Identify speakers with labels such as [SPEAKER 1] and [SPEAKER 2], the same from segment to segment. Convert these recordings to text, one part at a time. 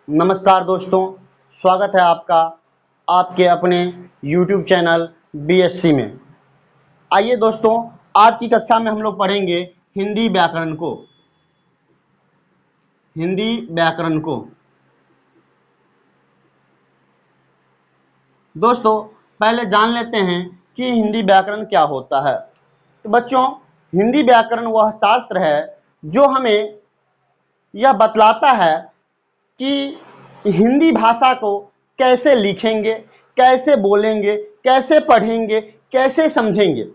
[SPEAKER 1] नमस्कार दोस्तों, स्वागत है आपका आपके अपने YouTube चैनल BSc में। आइए दोस्तों, आज की कक्षा में हम लोग पढ़ेंगे हिंदी व्याकरण को। दोस्तों, पहले जान लेते हैं कि हिंदी व्याकरण क्या होता है। तो बच्चों, हिंदी व्याकरण वह शास्त्र है जो हमें यह बतलाता है कि हिंदी भाषा को कैसे लिखेंगे, कैसे बोलेंगे, कैसे पढ़ेंगे, कैसे समझेंगे।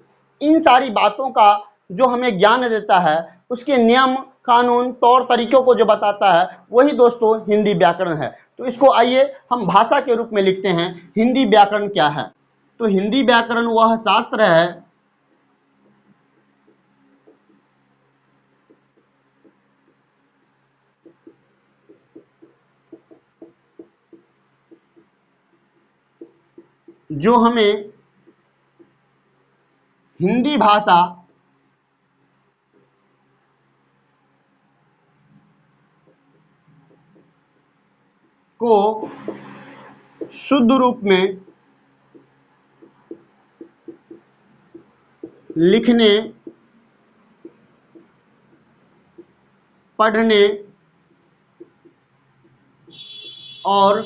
[SPEAKER 1] इन सारी बातों का जो हमें ज्ञान देता है, उसके नियम कानून तौर तरीकों को जो बताता है, वही दोस्तों हिंदी व्याकरण है। तो इसको आइए हम भाषा के रूप में लिखते हैं। हिंदी व्याकरण क्या है? तो हिंदी व्याकरण वह शास्त्र है जो हमें हिंदी भाषा को शुद्ध रूप में लिखने, पढ़ने और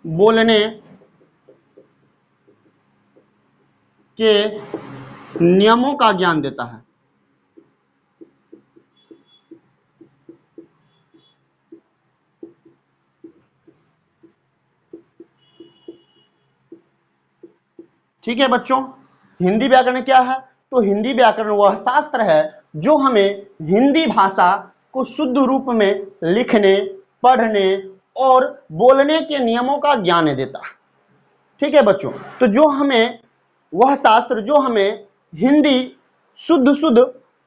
[SPEAKER 1] बोलने के नियमों का ज्ञान देता है। ठीक है बच्चों, हिंदी व्याकरण क्या है? तो हिंदी व्याकरण वह शास्त्र है जो हमें हिंदी भाषा को शुद्ध रूप में लिखने, पढ़ने और बोलने के नियमों का ज्ञान देता है। ठीक है बच्चों, तो जो हमें वह शास्त्र जो हमें हिंदी शुद्ध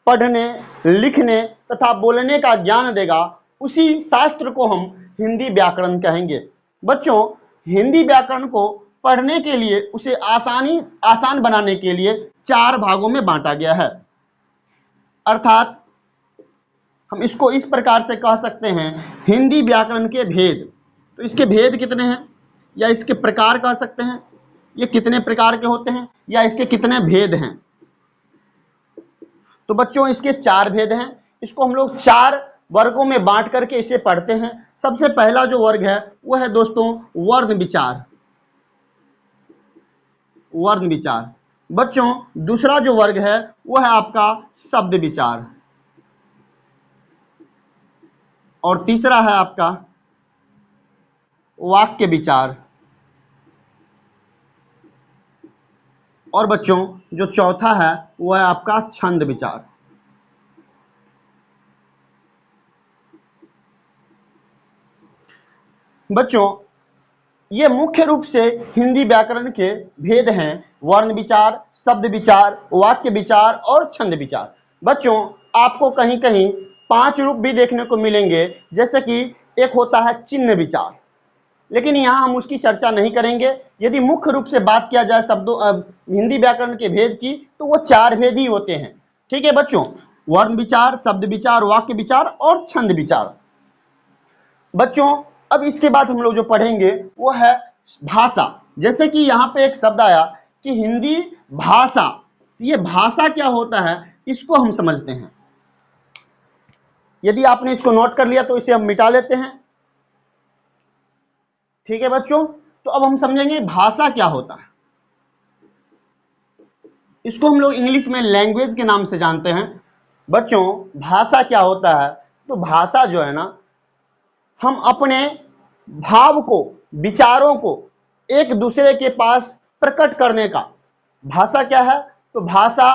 [SPEAKER 1] पढ़ने, लिखने तथा बोलने का ज्ञान देगा, उसी शास्त्र को हम हिंदी व्याकरण कहेंगे। बच्चों, हिंदी व्याकरण को पढ़ने के लिए, उसे आसान बनाने के लिए 4 भागों में बांटा गया है। अर्थात हम इसको इस प्रकार से कह सकते हैं, हिंदी व्याकरण के भेद। तो इसके भेद कितने हैं, या इसके प्रकार कह सकते हैं, ये कितने प्रकार के होते हैं, या इसके कितने भेद हैं। तो बच्चों, इसके 4 भेद हैं। इसको हम लोग 4 वर्गों में बांट करके इसे पढ़ते हैं। सबसे पहला जो वर्ग है वह है दोस्तों वर्ण विचार। बच्चों, दूसरा जो वर्ग है वह है आपका शब्द विचार, और तीसरा है आपका वाक्य विचार, और बच्चों जो चौथा है वह है आपका छंद विचार। बच्चों, ये मुख्य रूप से हिंदी व्याकरण के भेद हैं: वर्ण विचार, शब्द विचार, वाक्य विचार और छंद विचार। बच्चों, आपको कहीं कहीं 5 रूप भी देखने को मिलेंगे, जैसे कि एक होता है चिन्ह विचार, लेकिन यहाँ हम उसकी चर्चा नहीं करेंगे। यदि मुख्य रूप से बात किया जाए हिंदी व्याकरण के भेद की, तो वो 4 भेद ही होते हैं। ठीक है बच्चों, वर्ण विचार, शब्द विचार, वाक्य विचार और छंद विचार। बच्चों, अब इसके बाद हम लोग जो पढ़ेंगे वो है भाषा। जैसे कि यहाँ पे एक शब्द आया कि हिंदी भाषा, ये भाषा क्या होता है इसको हम समझते हैं। यदि आपने इसको नोट कर लिया तो इसे हम मिटा लेते हैं। ठीक है बच्चों, तो अब हम समझेंगे भाषा क्या होता है। इसको हम लोग इंग्लिश में लैंग्वेज के नाम से जानते हैं। बच्चों, भाषा क्या होता है? तो भाषा जो है ना, हम अपने भाव को, विचारों को एक दूसरे के पास प्रकट करने का, भाषा क्या है? तो भाषा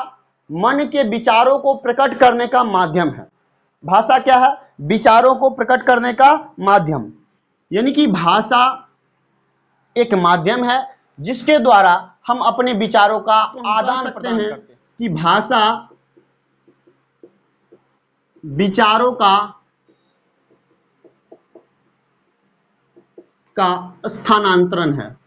[SPEAKER 1] मन के विचारों को प्रकट करने का माध्यम है। भाषा क्या है? विचारों को प्रकट करने का माध्यम। यानी कि भाषा एक माध्यम है जिसके द्वारा हम अपने विचारों का आदान प्रदान करते हैं। कि भाषा विचारों का स्थानांतरण है।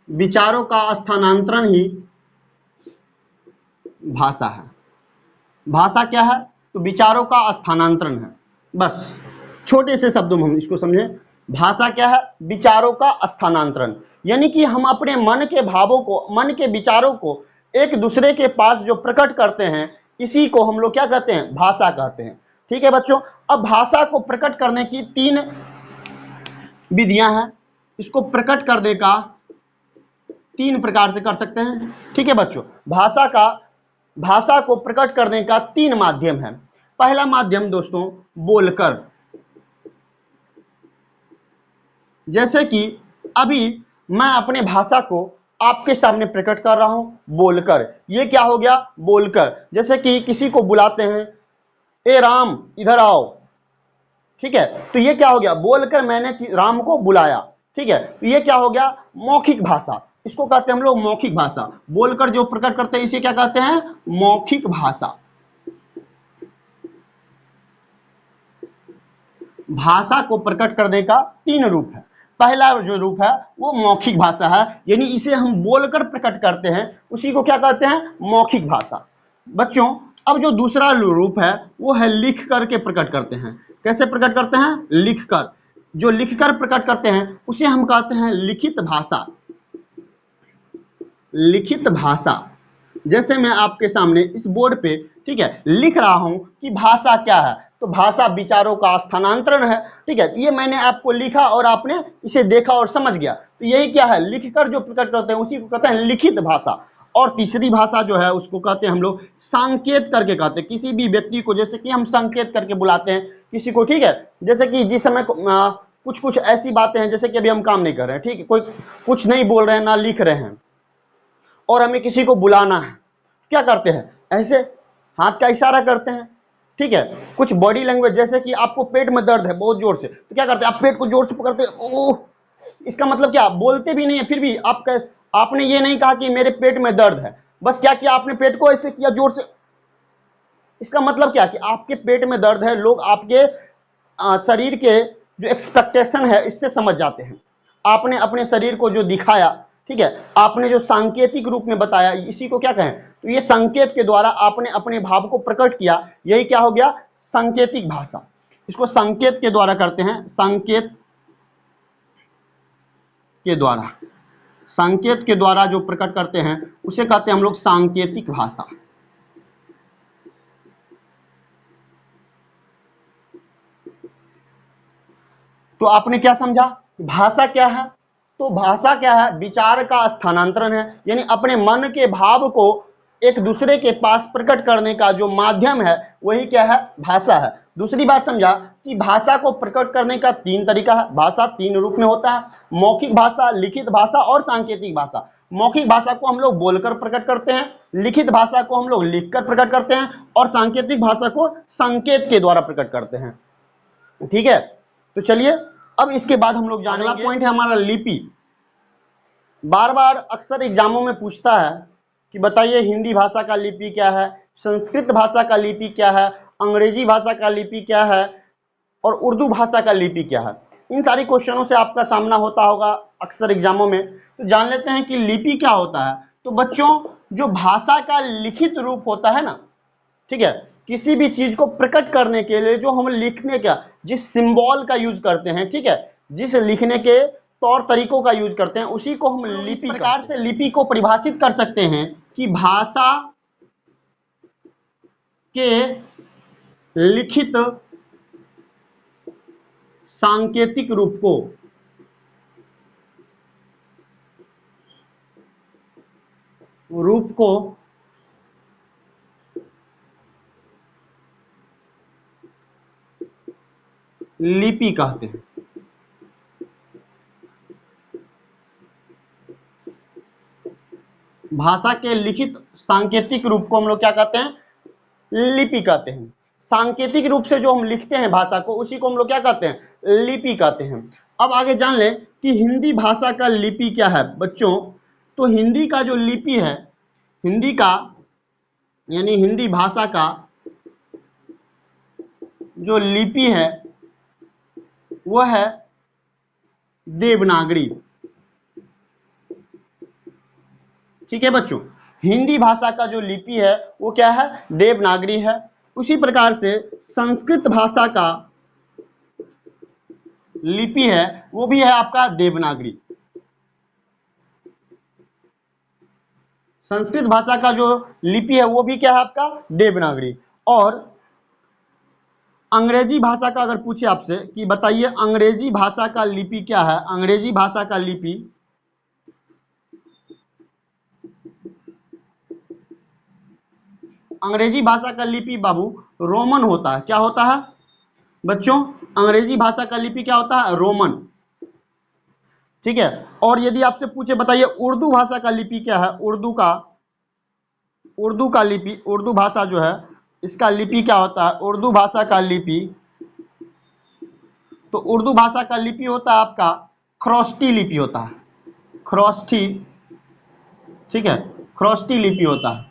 [SPEAKER 1] विचारों का स्थानांतरण ही भाषा है। भाषा क्या है? तो विचारों का स्थानांतरण है। बस छोटे से शब्दों में हम इसको समझें, भाषा क्या है? विचारों का स्थानांतरण, यानी कि हम अपने मन के भावों को, मन के विचारों को एक दूसरे के पास जो प्रकट करते हैं, इसी को हम लोग क्या कहते हैं? भाषा कहते हैं। ठीक है बच्चों, अब भाषा को प्रकट करने की 3 विधियां हैं। इसको प्रकट करने का 3 प्रकार से कर सकते हैं। ठीक है बच्चों, भाषा को प्रकट करने का 3 माध्यम है। पहला माध्यम दोस्तों बोलकर, जैसे कि अभी मैं अपने भाषा को आपके सामने प्रकट कर रहा हूं बोलकर। ये क्या हो गया? बोलकर। जैसे कि किसी को बुलाते हैं, ए राम इधर आओ, ठीक है, तो ये क्या हो गया? बोलकर मैंने राम को बुलाया। ठीक है, तो ये क्या हो गया? मौखिक भाषा। इसको कहते हैं हम लोग मौखिक भाषा। बोलकर जो प्रकट करते हैं इसे क्या कहते हैं? मौखिक भाषा। भाषा को प्रकट करने का 3 रूप है। पहला जो रूप है वो मौखिक भाषा है, यानी इसे हम बोलकर प्रकट करते हैं, उसी को क्या कहते हैं? मौखिक भाषा। बच्चों अब जो दूसरा रूप है वो है लिख करके प्रकट करते हैं। कैसे प्रकट करते हैं? लिख कर। जो लिख कर प्रकट करते हैं उसे हम कहते हैं लिखित भाषा। लिखित भाषा, जैसे मैं आपके सामने इस बोर्ड पे, ठीक है, लिख रहा हूं कि भाषा क्या है, तो भाषा विचारों का स्थानांतरण है। ठीक है, ये मैंने आपको लिखा और आपने इसे देखा और समझ गया, तो यही क्या है? लिखकर जो प्रकट करते हैं उसी को कहते हैं लिखित भाषा। और तीसरी भाषा जो है उसको कहते हैं हम लोग संकेत करके कहते हैं। किसी भी व्यक्ति को जैसे कि हम संकेत करके बुलाते हैं किसी को, ठीक है, जैसे कि जिस समय कुछ कुछ ऐसी बातें हैं, जैसे कि अभी हम काम नहीं कर रहे हैं, ठीक है, कोई कुछ नहीं बोल रहे हैं ना लिख रहे हैं और हमें किसी को बुलाना है, क्या करते हैं? ऐसे हाथ का इशारा करते हैं। ठीक है, कुछ बॉडी लैंग्वेज, जैसे कि आपको पेट में दर्द है बहुत जोर से, तो क्या करते हैं? आप पेट को जोर से पकड़ते हैं, ओह, इसका मतलब क्या? बोलते भी नहीं है, फिर भी आपने ये नहीं कहा कि मेरे पेट में दर्द है, बस क्या किया आपने? पेट को ऐसे किया जोर से। इसका मतलब क्या कि आपके पेट में दर्द है, लोग आपके शरीर के जो एक्सपेक्टेशन है इससे समझ जाते हैं। आपने अपने शरीर को जो दिखाया, ठीक है, आपने जो सांकेतिक रूप में बताया, इसी को क्या कहें? तो ये संकेत के द्वारा आपने अपने भाव को प्रकट किया, यही क्या हो गया? सांकेतिक भाषा। इसको संकेत के द्वारा करते हैं, संकेत के द्वारा। संकेत के द्वारा जो प्रकट करते हैं उसे कहते हैं हम लोग सांकेतिक भाषा। तो आपने क्या समझा? भाषा क्या है? तो भाषा क्या है? विचार का स्थानांतरण है, यानी अपने मन के भाव को एक दूसरे के पास प्रकट करने का जो माध्यम है वही क्या है? भाषा है। दूसरी बात समझा कि भाषा को प्रकट करने का 3 तरीका है। भाषा 3 रूप में होता है, मौखिक भाषा, लिखित भाषा और सांकेतिक भाषा। मौखिक भाषा को हम लोग बोलकर प्रकट करते हैं, लिखित भाषा को हम लोग लिखकर प्रकट करते हैं और सांकेतिक भाषा को संकेत के द्वारा प्रकट करते हैं। ठीक है, तो चलिए अब इसके बाद हम लोग जानेंगे। अगला पॉइंट है हमारा लिपि। बार बार अक्सर एग्जामों में पूछता है कि बताइए हिंदी भाषा का लिपि क्या है, संस्कृत भाषा का लिपि क्या है, अंग्रेजी भाषा का लिपि क्या है और उर्दू भाषा का लिपि क्या है। इन सारी क्वेश्चनों से आपका सामना होता होगा अक्सर एग्जामों में। तो जान लेते हैं कि लिपि क्या होता है। तो बच्चों जो भाषा का लिखित रूप होता है ना, ठीक है, किसी भी चीज को प्रकट करने के लिए जो हम लिखने का जिस सिंबल का यूज करते हैं, ठीक है, जिस लिखने के तौर तरीकों का यूज करते हैं उसी को हम लिपि। इस प्रकार से लिपि को परिभाषित कर सकते हैं कि भाषा के लिखित सांकेतिक रूप को लिपि कहते हैं। भाषा के लिखित सांकेतिक रूप को हम लोग क्या कहते हैं? लिपि कहते हैं। सांकेतिक रूप से जो हम लिखते हैं भाषा को उसी को हम लोग क्या कहते हैं? लिपि कहते हैं। अब आगे जान लें कि हिंदी भाषा का लिपि क्या है बच्चों। तो हिंदी का जो लिपि है, हिंदी का यानी हिंदी भाषा का जो लिपि है वह है देवनागरी। ठीक है बच्चों, हिंदी भाषा का जो लिपि है वो क्या है, देवनागरी है। उसी प्रकार से संस्कृत भाषा का लिपि है वो भी है आपका देवनागरी। संस्कृत भाषा का जो लिपि है वो भी क्या है आपका, देवनागरी। और अंग्रेजी भाषा का अगर पूछे आपसे कि बताइए अंग्रेजी भाषा का लिपि क्या है, अंग्रेजी भाषा का लिपि, अंग्रेजी भाषा का लिपि बाबू रोमन होता है। क्या होता है बच्चों, अंग्रेजी भाषा का लिपि क्या होता है, रोमन। ठीक है। और यदि आपसे पूछे बताइए उर्दू भाषा का लिपि क्या है, उर्दू का लिपि, उर्दू भाषा जो है इसका लिपि क्या होता है, उर्दू भाषा का लिपि, तो उर्दू भाषा का लिपि होता है आपका खरोष्टी लिपि होता है, खरोष्टी। ठीक है, खरोष्टी लिपि होता है।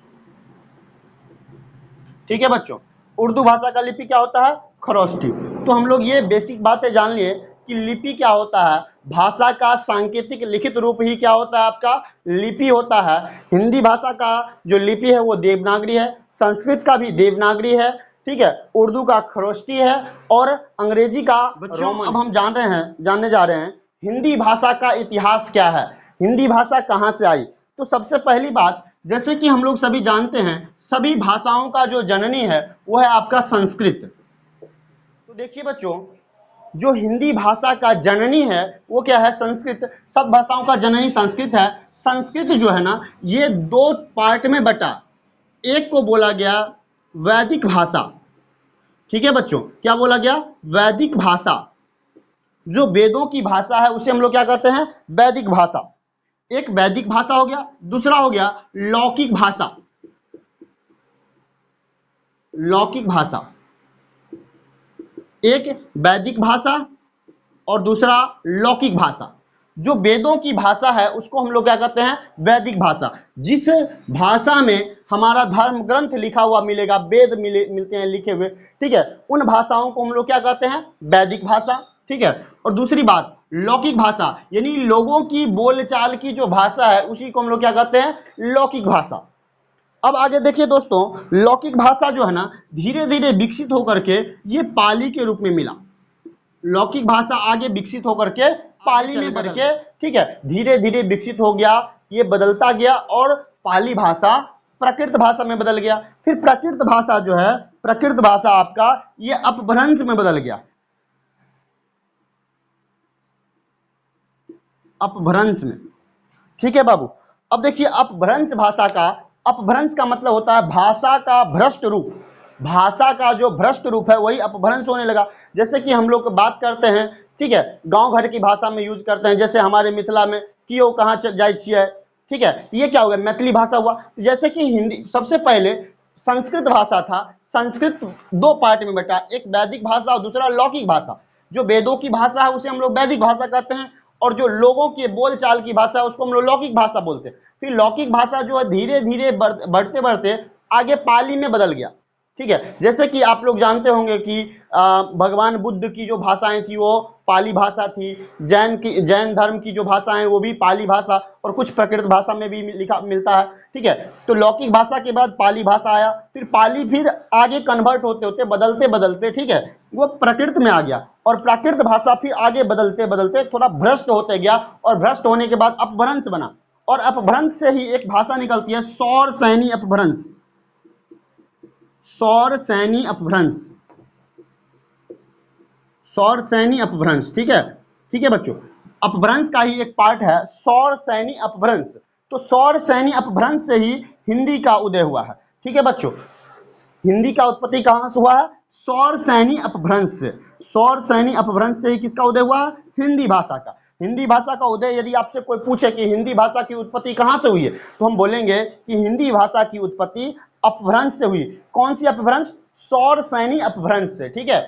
[SPEAKER 1] ठीक है बच्चों, उर्दू भाषा का लिपि क्या होता है, खरोष्टी। तो हम लोग ये बेसिक बातें जान लिए कि लिपि क्या होता है, भाषा का सांकेतिक लिखित रूप ही क्या होता है आपका, लिपि होता है। हिंदी भाषा का जो लिपि है वो देवनागरी है, संस्कृत का भी देवनागरी है, ठीक है, उर्दू का खरोष्टी है और अंग्रेजी का रोमन। अब हम जानने जा रहे हैं हिंदी भाषा का इतिहास क्या है, हिंदी भाषा कहाँ से आई। तो सबसे पहली बात, जैसे कि हम लोग सभी जानते हैं सभी भाषाओं का जो जननी है वो है आपका संस्कृत। तो देखिए बच्चों, जो हिंदी भाषा का जननी है वो क्या है, संस्कृत। सब भाषाओं का जननी संस्कृत है। संस्कृत जो है ना ये दो पार्ट में बटा, एक को बोला गया वैदिक भाषा। ठीक है बच्चों, क्या बोला गया, वैदिक भाषा। जो वेदों की भाषा है उसे हम लोग क्या कहते हैं, वैदिक भाषा। एक वैदिक भाषा हो गया, दूसरा हो गया लौकिक भाषा, लौकिक भाषा। एक वैदिक भाषा और दूसरा लौकिक भाषा। जो वेदों की भाषा है उसको हम लोग क्या कहते हैं, वैदिक भाषा। जिस भाषा में हमारा धर्म ग्रंथ लिखा हुआ मिलेगा, वेद मिलते हैं लिखे हुए, ठीक है, उन भाषाओं को हम लोग क्या कहते हैं, वैदिक भाषा। ठीक है। और दूसरी बात लौकिक भाषा, यानी लोगों की बोलचाल की जो भाषा है उसी को हम लोग क्या कहते हैं, लौकिक भाषा। अब आगे देखिए दोस्तों, लौकिक भाषा जो है ना धीरे धीरे विकसित होकर के ये पाली के रूप में मिला। लौकिक भाषा आगे विकसित होकर के पाली में बढ़ के, ठीक है, धीरे धीरे विकसित हो गया, ये बदलता गया और पाली भाषा प्राकृत भाषा में बदल गया। फिर प्राकृत भाषा जो है, प्राकृत भाषा आपका ये अपभ्रंश में बदल गया, अपभ्रंश में। ठीक है बाबू। अब देखिए अपभ्रंश भाषा का, अपभ्रंश का मतलब होता है भाषा का भ्रष्ट रूप। भाषा का जो भ्रष्ट रूप है वही अपभ्रंश होने लगा। जैसे कि हम लोग बात करते हैं, ठीक है, गांव घर की भाषा में यूज करते हैं, जैसे हमारे मिथिला में कियो कहाँ जाय छियै, ठीक है, ये क्या हो गया, मैथिली भाषा हुआ। जैसे कि हिंदी, सबसे पहले संस्कृत भाषा था, संस्कृत दो पार्ट में बटा, एक वैदिक भाषा और दूसरा लौकिक भाषा। जो वेदों की भाषा है उसे हम लोग वैदिक भाषा कहते हैं और जो लोगों के बोलचाल की भाषा है उसको हम लोग लौकिक भाषा बोलते हैं। फिर लौकिक भाषा जो है धीरे धीरे बढ़ते बढ़ते आगे पाली में बदल गया। ठीक है, जैसे कि आप लोग जानते होंगे कि भगवान बुद्ध की जो भाषाएं थी वो पाली भाषा थी, जैन धर्म की जो भाषाएं वो भी पाली भाषा और कुछ प्राकृत भाषा में भी लिखा मिलता है। ठीक है, तो लौकिक भाषा के बाद पाली भाषा आया, फिर पाली फिर आगे कन्वर्ट होते होते बदलते बदलते, ठीक है, वो प्राकृत में आ गया और प्राकृत भाषा फिर आगे बदलते बदलते थोड़ा भ्रष्ट होते गया और भ्रष्ट होने के बाद अपभ्रंश बना और अपभ्रंश से ही एक भाषा निकलती है सौर सैनी अपभ्रंश, सौर सैनी अपभ्रंश, सौर सैनी अपभ्रंश। ठीक है, ठीक है बच्चों, अपभ्रंश का ही एक पार्ट है सौर सैनी अपभ्रंश। तो सौर सैनी अपभ्रंश से ही हिंदी का उदय हुआ है। ठीक है बच्चों, हिंदी का उत्पत्ति कहां से हुआ है, सौर सैनी अपभ्रंश से। सौर सैनी अपभ्रंश से ही किसका उदय हुआ, हिंदी भाषा का। हिंदी भाषा का उदय, यदि आपसे कोई पूछे कि हिंदी भाषा की उत्पत्ति कहां से हुई है, तो हम बोलेंगे कि हिंदी भाषा की उत्पत्ति अपभ्रंश से हुई। कौन सी अपभ्रंश, सौर सैनी अपभ्रंश से। ठीक है।